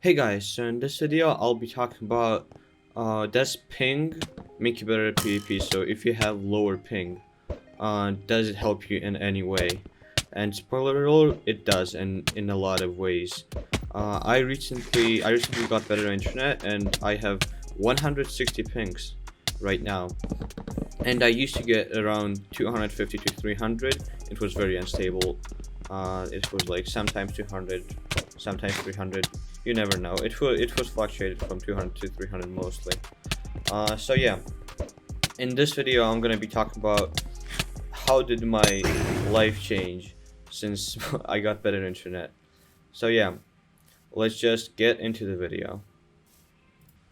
Hey guys, so in this video I'll be talking about does ping make you better at PvP? So if you have lower ping, does it help you in any way? And spoiler alert, it does in a lot of ways. I recently got better internet and I have 160 pings right now. And I used to get around 250 to 300. It was very unstable. It was like sometimes 200, sometimes 300. You never know. It was fluctuated from 200 to 300 mostly. So yeah, in this video I'm gonna be talking about how did my life change since I got better internet. So yeah, let's just get into the video.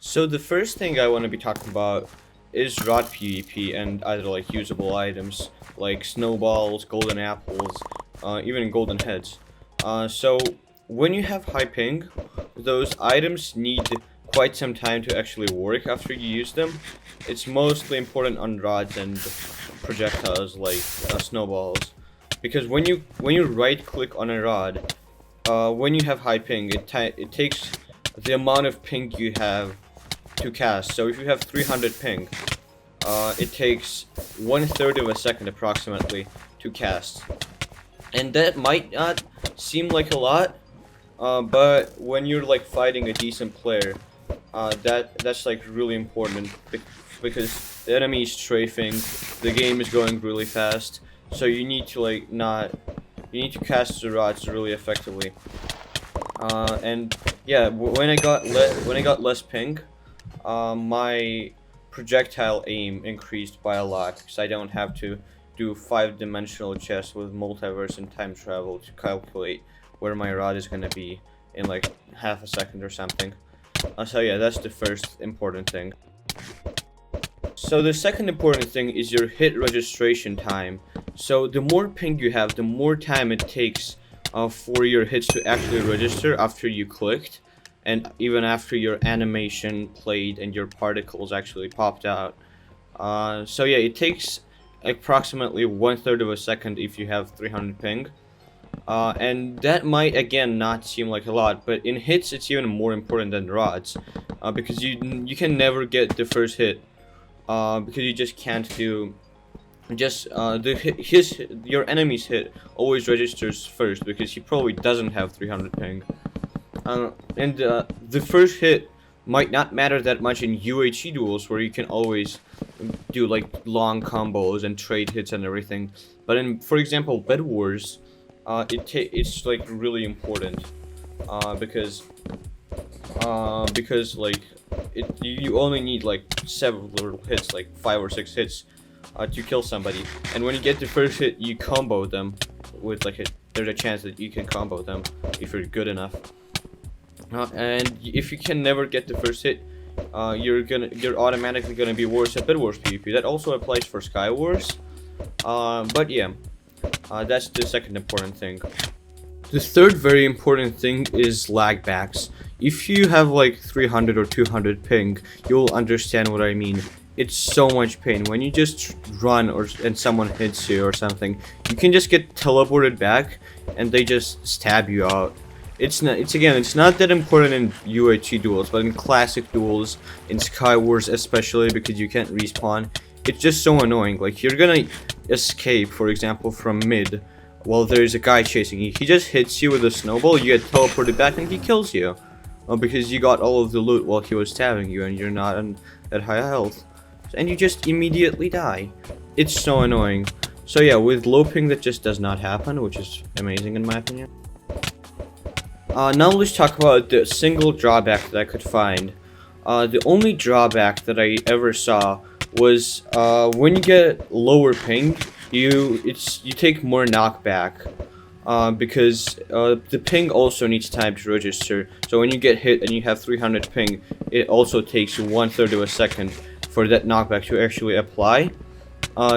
So the first thing I want to be talking about is rod PvP and other like usable items like snowballs, golden apples, even golden heads. So when you have high ping, those items need quite some time to actually work after you use them. It's mostly important on rods and projectiles like snowballs, because when you right click on a rod, when you have high ping, it takes the amount of ping you have to cast. So if you have 300 ping, it takes 1/3 of a second approximately to cast, and that might not seem like a lot, but when you're like fighting a decent player, that's like really important because the enemy is strafing, the game is going really fast, so you need to like not you need to cast the rods really effectively. And yeah, when I got less ping, my projectile aim increased by a lot because I don't have to do 5-dimensional chess with multiverse and time travel to calculate where my rod is gonna be in like half a second or something. So yeah, that's the first important thing. So the second important thing is your hit registration time. So the more ping you have, the more time it takes for your hits to actually register after you clicked, and even after your animation played and your particles actually popped out. So yeah, it takes approximately 1/3 of a second if you have 300 ping. And that might again not seem like a lot, but in hits it's even more important than rods, because you can never get the first hit, because you just can't do just your enemy's hit always registers first because he probably doesn't have 300 ping. And the first hit might not matter that much in UHE duels where you can always do like long combos and trade hits and everything. But in, for example, Bed Wars, it's like really important, because like you only need like several hits, like 5 or 6 hits, to kill somebody. And when you get the first hit, you combo them with like there's a chance that you can combo them if you're good enough. And if you can never get the first hit, you're automatically gonna be worse at Bed Wars PvP. That also applies for Sky Wars. But yeah, that's the second important thing. The third very important thing is lag backs. If you have like 300 or 200 ping, you'll understand what I mean. It's so much pain when you just run and someone hits you or something. You can just get teleported back and they just stab you out. It's not that important in UHC duels, but in classic duels, in Sky Wars especially, because you can't respawn, it's just so annoying. Like, you're gonna escape, for example, from mid while there's a guy chasing you. He just hits you with a snowball, you get teleported back, and he kills you. Because you got all of the loot while he was stabbing you, and you're not at high health. And you just immediately die. It's so annoying. So yeah, with low ping that just does not happen, which is amazing in my opinion. Now let's talk about the single drawback that I could find. The only drawback that I ever saw was when you get lower ping, you take more knockback, because the ping also needs time to register. So when you get hit and you have 300 ping, it also takes 1/3 of a second for that knockback to actually apply.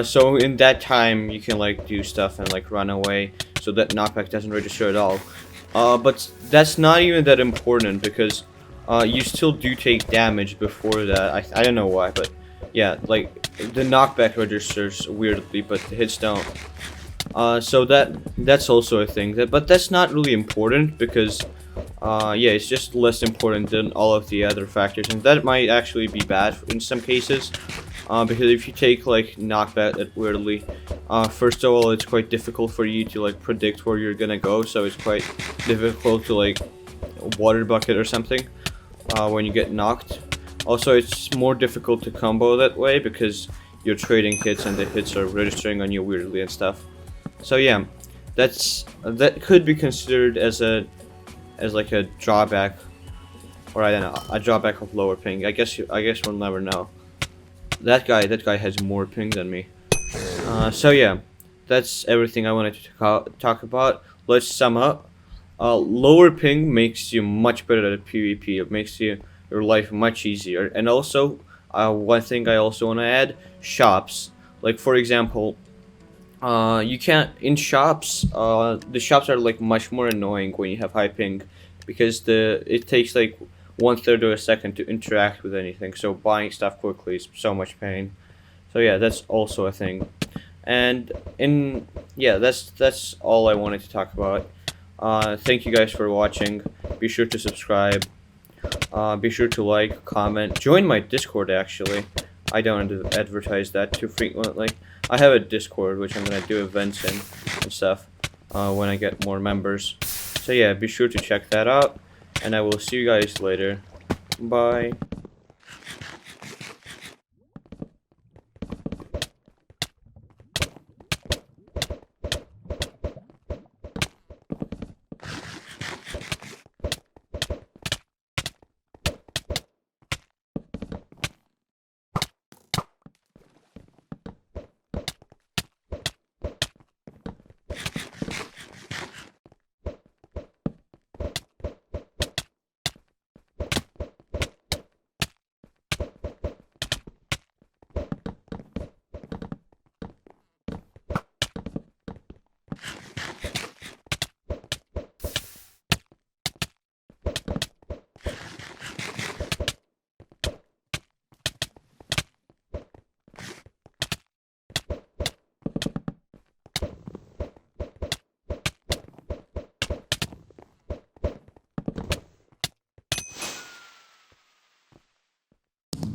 So in that time you can like do stuff and like run away, so that knockback doesn't register at all. But that's not even that important because you still do take damage before that. I don't know why, but yeah, like the knockback registers weirdly, but the hits don't. So that's also a thing. But that's not really important because Yeah, it's just less important than all of the other factors, and that might actually be bad in some cases. Because if you take like knockback that weirdly, first of all, it's quite difficult for you to like predict where you're gonna go, so it's quite difficult to like water bucket or something when you get knocked. Also, it's more difficult to combo that way because you're trading hits and the hits are registering on you weirdly and stuff. So yeah, that could be considered as like a drawback, or I don't know, a drawback of lower ping. I guess we'll never know. That guy has more ping than me. So yeah, that's everything I wanted to talk about. Let's sum up. Lower ping makes you much better at PvP. It makes your life much easier. And also, one thing I also want to add: shops. Like for example, you can't in shops. The shops are like much more annoying when you have high ping, because it takes like 1/3 of a second to interact with anything. So buying stuff quickly is so much pain. So yeah, that's also a thing. And yeah, that's all I wanted to talk about. Thank you guys for watching. Be sure to subscribe. Be sure to like, comment, join my Discord. Actually, I don't advertise that too frequently. I have a Discord which I'm gonna do events in and stuff when I get more members. So yeah, be sure to check that out, and I will see you guys later. Bye.